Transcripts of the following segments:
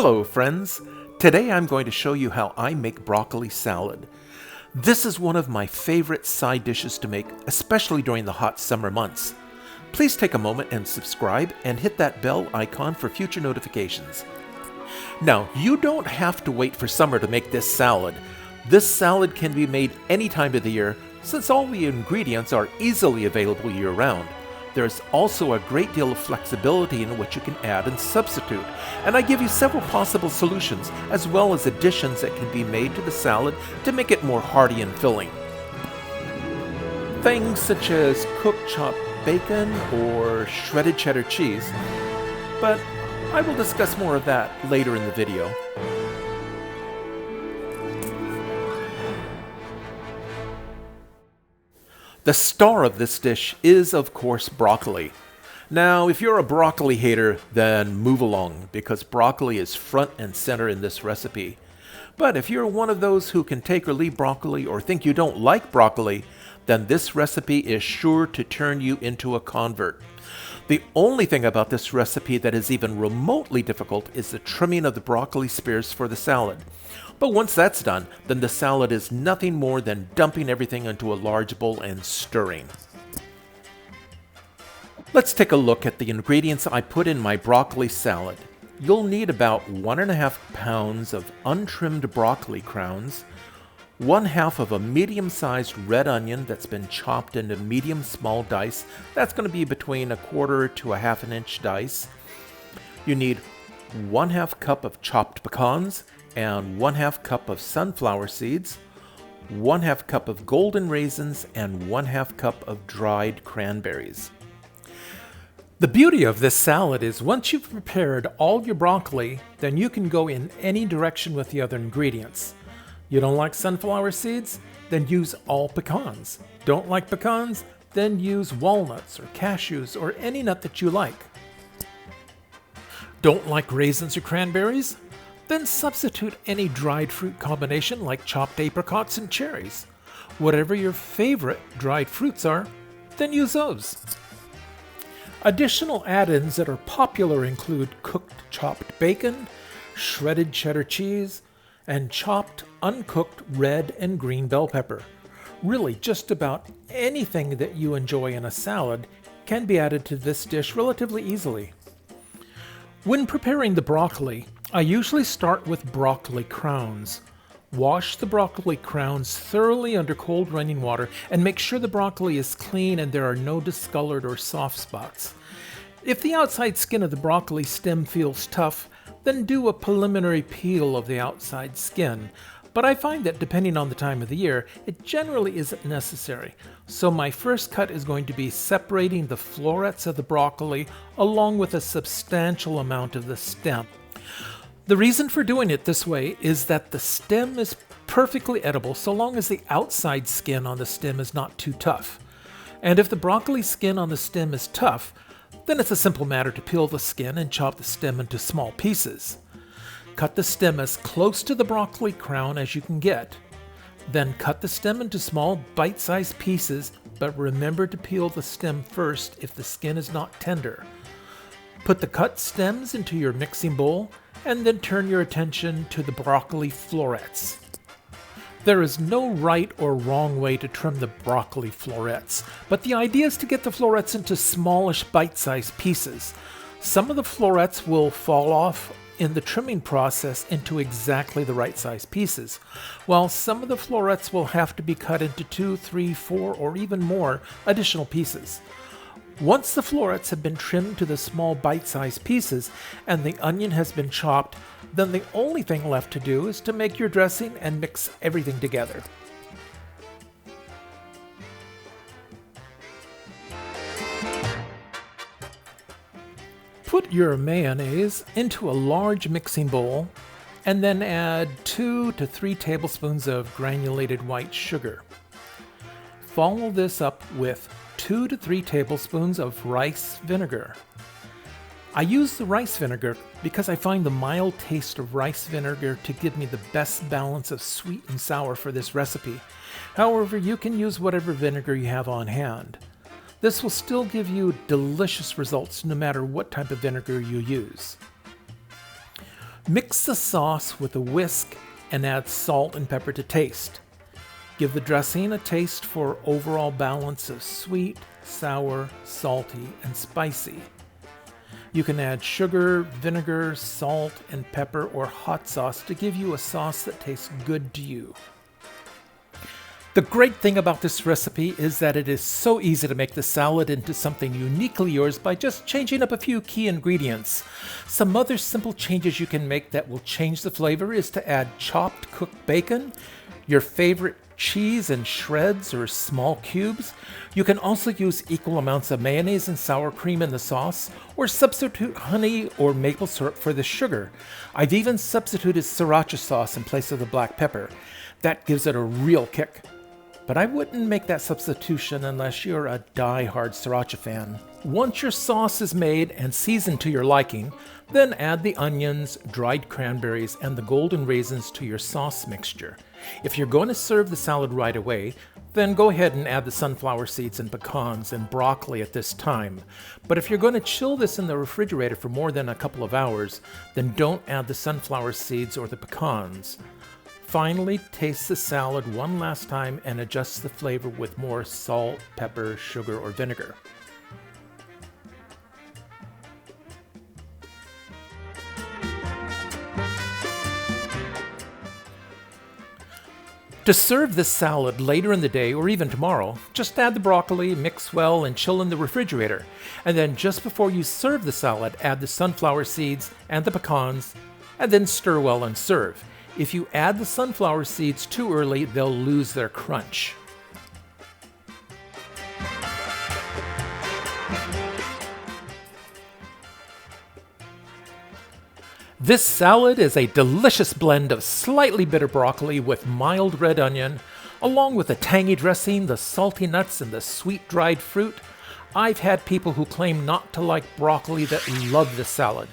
Hello friends! Today I'm going to show you how I make broccoli salad. This is one of my favorite side dishes to make, especially during the hot summer months. Please take a moment and subscribe and hit that bell icon for future notifications. Now, you don't have to wait for summer to make this salad. This salad can be made any time of the year since all the ingredients are easily available year-round. There's also a great deal of flexibility in what you can add and substitute, and I give you several possible solutions as well as additions that can be made to the salad to make it more hearty and filling. Things such as cooked chopped bacon or shredded cheddar cheese, but I will discuss more of that later in the video. The star of this dish is, of course, broccoli. Now, if you're a broccoli hater, then move along, because broccoli is front and center in this recipe. But if you're one of those who can take or leave broccoli or think you don't like broccoli, then this recipe is sure to turn you into a convert. The only thing about this recipe that is even remotely difficult is the trimming of the broccoli spears for the salad. But once that's done, then the salad is nothing more than dumping everything into a large bowl and stirring. Let's take a look at the ingredients I put in my broccoli salad. You'll need about 1.5 pounds of untrimmed broccoli crowns, 1/2 of a medium-sized red onion that's been chopped into medium small dice. That's going to be between 1/4 to 1/2 inch dice. You need 1/2 cup of chopped pecans and 1/2 cup of sunflower seeds, 1/2 cup of golden raisins, and 1/2 cup of dried cranberries. The beauty of this salad is once you've prepared all your broccoli, then you can go in any direction with the other ingredients. You don't like sunflower seeds? Then use all pecans. Don't like pecans? Then use walnuts or cashews or any nut that you like. Don't like raisins or cranberries? Then substitute any dried fruit combination like chopped apricots and cherries. Whatever your favorite dried fruits are, then use those. Additional add-ins that are popular include cooked chopped bacon, shredded cheddar cheese, and chopped uncooked red and green bell pepper. Really, just about anything that you enjoy in a salad can be added to this dish relatively easily. When preparing the broccoli, I usually start with broccoli crowns. Wash the broccoli crowns thoroughly under cold running water and make sure the broccoli is clean and there are no discolored or soft spots. If the outside skin of the broccoli stem feels tough, then do a preliminary peel of the outside skin. But I find that depending on the time of the year, it generally isn't necessary. So my first cut is going to be separating the florets of the broccoli along with a substantial amount of the stem. The reason for doing it this way is that the stem is perfectly edible so long as the outside skin on the stem is not too tough. And if the broccoli skin on the stem is tough, then it's a simple matter to peel the skin and chop the stem into small pieces. Cut the stem as close to the broccoli crown as you can get. Then cut the stem into small bite-sized pieces, but remember to peel the stem first if the skin is not tender. Put the cut stems into your mixing bowl and then turn your attention to the broccoli florets. There is no right or wrong way to trim the broccoli florets, but the idea is to get the florets into smallish bite-sized pieces. Some of the florets will fall off in the trimming process into exactly the right size pieces, while some of the florets will have to be cut into 2, 3, 4, or even more additional pieces. Once the florets have been trimmed to the small bite-sized pieces and the onion has been chopped, then the only thing left to do is to make your dressing and mix everything together. Put your mayonnaise into a large mixing bowl and then add 2 to 3 tablespoons of granulated white sugar. Follow this up with 2 to 3 tablespoons of rice vinegar. I use the rice vinegar because I find the mild taste of rice vinegar to give me the best balance of sweet and sour for this recipe. However, you can use whatever vinegar you have on hand. This will still give you delicious results no matter what type of vinegar you use. Mix the sauce with a whisk and add salt and pepper to taste. Give the dressing a taste for overall balance of sweet, sour, salty, and spicy. You can add sugar, vinegar, salt, and pepper or hot sauce to give you a sauce that tastes good to you. The great thing about this recipe is that it is so easy to make the salad into something uniquely yours by just changing up a few key ingredients. Some other simple changes you can make that will change the flavor is to add chopped cooked bacon, your favorite cheese in shreds or small cubes. You can also use equal amounts of mayonnaise and sour cream in the sauce, or substitute honey or maple syrup for the sugar. I've even substituted sriracha sauce in place of the black pepper. That gives it a real kick. But I wouldn't make that substitution unless you're a die-hard sriracha fan. Once your sauce is made and seasoned to your liking, then add the onions, dried cranberries, and the golden raisins to your sauce mixture. If you're going to serve the salad right away, then go ahead and add the sunflower seeds and pecans and broccoli at this time. But if you're going to chill this in the refrigerator for more than a couple of hours, then don't add the sunflower seeds or the pecans. Finally, taste the salad one last time and adjust the flavor with more salt, pepper, sugar, or vinegar. To serve this salad later in the day or even tomorrow, just add the broccoli, mix well, and chill in the refrigerator. And then just before you serve the salad, add the sunflower seeds and the pecans, and then stir well and serve. If you add the sunflower seeds too early, they'll lose their crunch. This salad is a delicious blend of slightly bitter broccoli with mild red onion, along with the tangy dressing, the salty nuts, and the sweet dried fruit. I've had people who claim not to like broccoli that love this salad,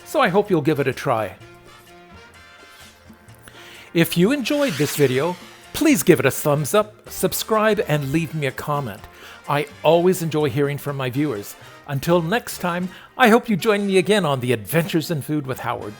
so I hope you'll give it a try. If you enjoyed this video, please give it a thumbs up, subscribe, and leave me a comment. I always enjoy hearing from my viewers. Until next time, I hope you join me again on the Adventures in Food with Howard.